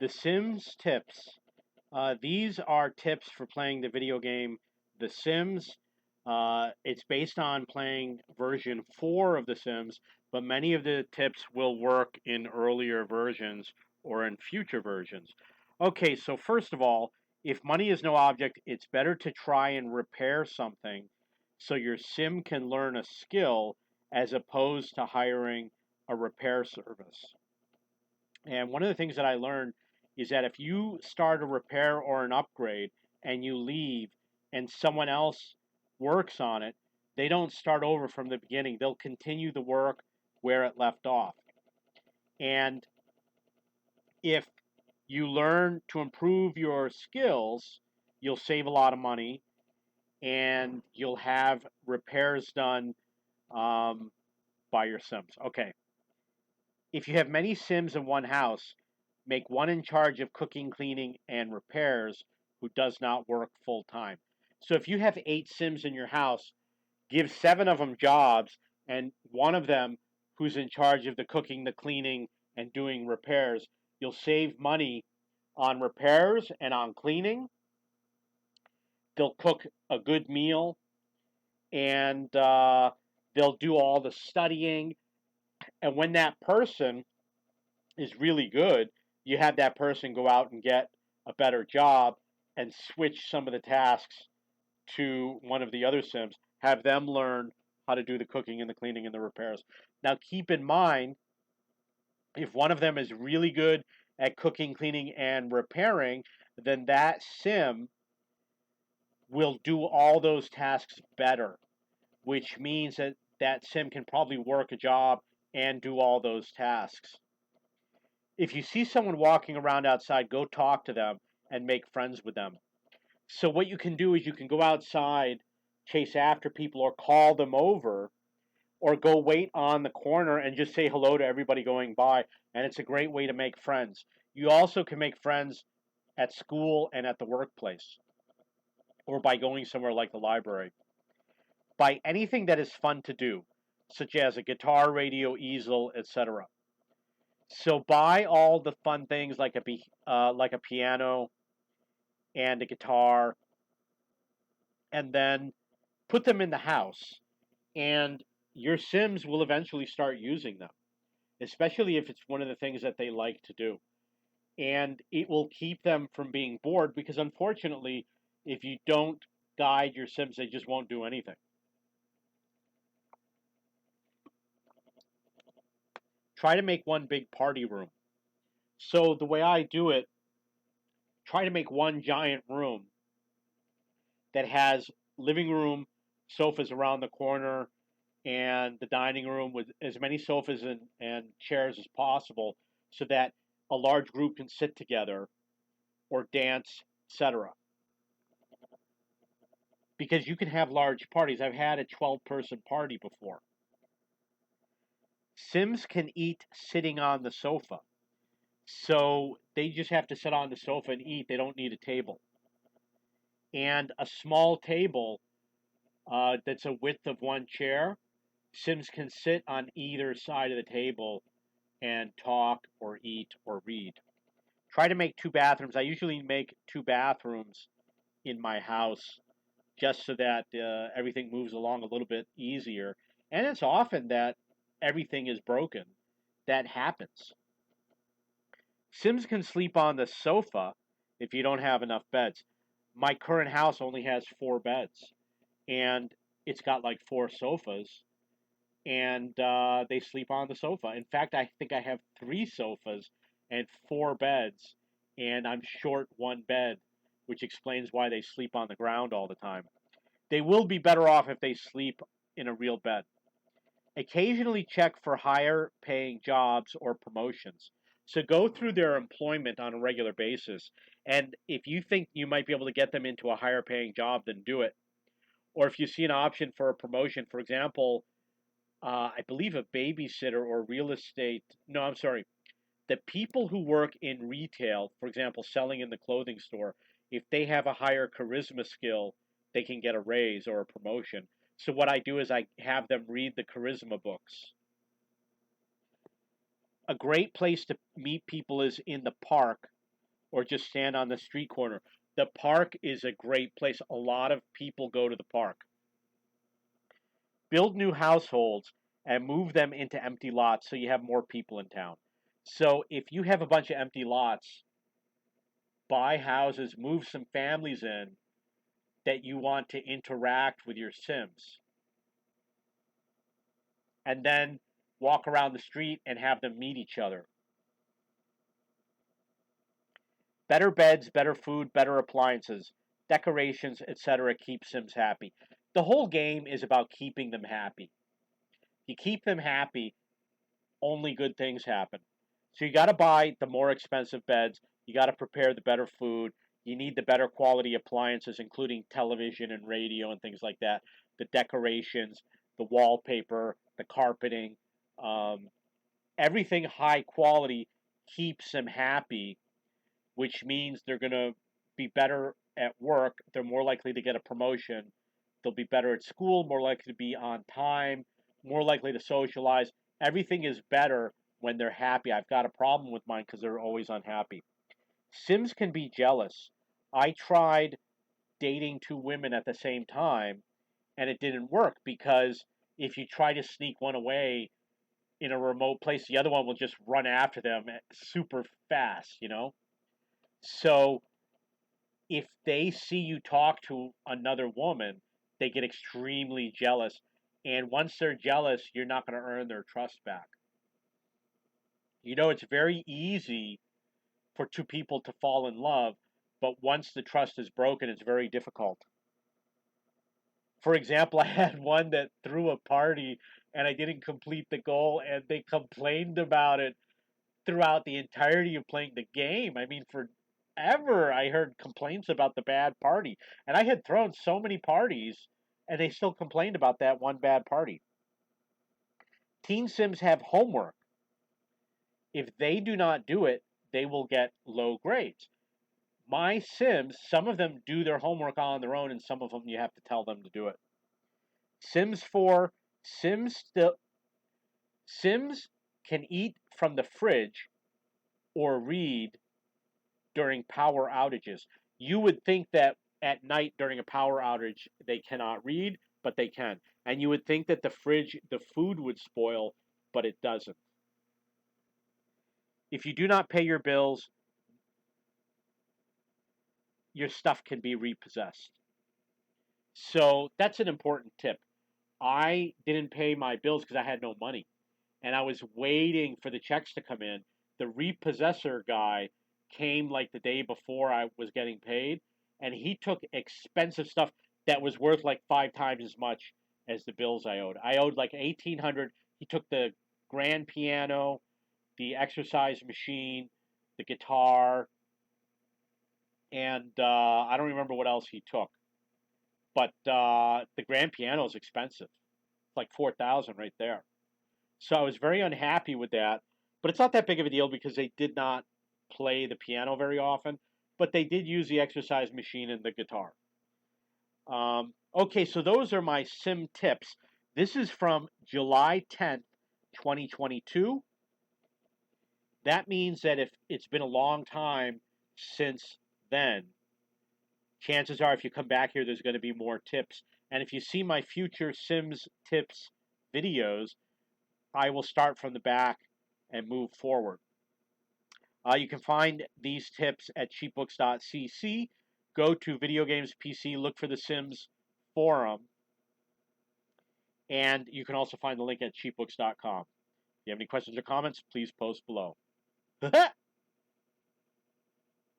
The Sims tips. These are tips for playing the video game The Sims. It's based on playing version 4 of The Sims, but many of the tips will work in earlier versions or in future versions. Okay, so first of all, if money is no object, it's better to try and repair something so your sim can learn a skill as opposed to hiring a repair service. And one of the things that I learned is that if you start a repair or an upgrade and you leave and someone else works on it, they don't start over from the beginning. They'll continue the work where it left off. And if you learn to improve your skills, you'll save a lot of money and you'll have repairs done by your Sims. Okay. If you have many Sims in one house, make one in charge of cooking, cleaning, and repairs who does not work full time. So if you have 8 Sims in your house, give 7 of them jobs and one of them who's in charge of the cooking, the cleaning, and doing repairs. You'll save money on repairs and on cleaning. They'll cook a good meal and they'll do all the studying. And when that person is really good, you have that person go out and get a better job and switch some of the tasks to one of the other Sims, have them learn how to do the cooking and the cleaning and the repairs. Now, keep in mind, if one of them is really good at cooking, cleaning, and repairing, then that Sim will do all those tasks better, which means that that Sim can probably work a job and do all those tasks. If you see someone walking around outside, go talk to them and make friends with them. So what you can do is you can go outside, chase after people, or call them over, or go wait on the corner and just say hello to everybody going by. And it's a great way to make friends. You also can make friends at school and at the workplace, or by going somewhere like the library. By anything that is fun to do, such as a guitar, radio, easel, etc. So buy all the fun things like a piano and a guitar, and then put them in the house. And your Sims will eventually start using them, especially if it's one of the things that they like to do. And it will keep them from being bored because, unfortunately, if you don't guide your Sims, they just won't do anything. Try to make one big party room. So, the way I do it, try to make one giant room that has living room, sofas around the corner, and the dining room with as many sofas and chairs as possible so that a large group can sit together or dance, etc. Because you can have large parties. I've had a 12-person party before. Sims can eat sitting on the sofa. So they just have to sit on the sofa and eat. They don't need a table. And a small table that's a width of one chair, Sims can sit on either side of the table and talk or eat or read. Try to make 2 bathrooms. I usually make 2 bathrooms in my house just so that everything moves along a little bit easier. And it's often that everything is broken. That happens. Sims can sleep on the sofa if you don't have enough beds. My current house only has 4 beds, and it's got like 4 sofas, and they sleep on the sofa. In fact, I think I have 3 sofas and 4 beds, and I'm short 1 bed, which explains why they sleep on the ground all the time. They will be better off if they sleep in a real bed. Occasionally check for higher paying jobs or promotions. So go through their employment on a regular basis. And if you think you might be able to get them into a higher paying job, then do it. Or if you see an option for a promotion, for example, I believe a babysitter or real estate, no, I'm sorry, the people who work in retail, for example, selling in the clothing store, if they have a higher charisma skill, they can get a raise or a promotion. So what I do is I have them read the charisma books. A great place to meet people is in the park or just stand on the street corner. The park is a great place. A lot of people go to the park. Build new households and move them into empty lots so you have more people in town. So if you have a bunch of empty lots, buy houses, move some families in that you want to interact with your Sims, and then walk around the street and have them meet each other. Better beds, better food, better appliances, decorations, etc. keep Sims happy. The whole game is about keeping them happy. You keep them happy, only good things happen. So you got to buy the more expensive beds. You got to prepare the better food. You need the better quality appliances, including television and radio and things like that. The decorations, the wallpaper, the carpeting, um, everything high quality keeps them happy, which means they're going to be better at work. They're more likely to get a promotion. They'll be better at school, more likely to be on time, more likely to socialize. Everything is better when they're happy. I've got a problem with mine because they're always unhappy. Sims can be jealous. I tried dating two women at the same time, and it didn't work because if you try to sneak one away in a remote place, the other one will just run after them super fast, you know? So if they see you talk to another woman, they get extremely jealous. And once they're jealous, you're not going to earn their trust back. You know, it's very easy for two people to fall in love, but once the trust is broken, it's very difficult. For example, I had one that threw a party and I didn't complete the goal, and they complained about it throughout the entirety of playing the game. I mean, forever I heard complaints about the bad party. And I had thrown so many parties, and they still complained about that one bad party. Teen Sims have homework. If they do not do it, they will get low grades. My Sims, some of them do their homework on their own, and some of them you have to tell them to do it. Sims 4, Sims can eat from the fridge or read during power outages. You would think that at night during a power outage they cannot read, but they can. And you would think that the food would spoil, but it doesn't. If you do not pay your bills, your stuff can be repossessed. So that's an important tip. I didn't pay my bills because I had no money, and I was waiting for the checks to come in. The repossessor guy came like the day before I was getting paid, and he took expensive stuff that was worth like 5 times as much as the bills I owed. I owed like 1,800. He took the grand piano, the exercise machine, the guitar, and I don't remember what else he took. But the grand piano is expensive. It's like 4,000 right there. So I was very unhappy with that. But it's not that big of a deal because they did not play the piano very often, but they did use the exercise machine and the guitar. Okay, so those are my sim tips. This is from July 10th, 2022. That means that if it's been a long time since then, chances are if you come back here, there's going to be more tips. And if you see my future Sims tips videos, I will start from the back and move forward. You can find these tips at cheapbooks.cc. Go to Video Games PC, look for the Sims forum, and you can also find the link at cheapbooks.com. If you have any questions or comments, please post below.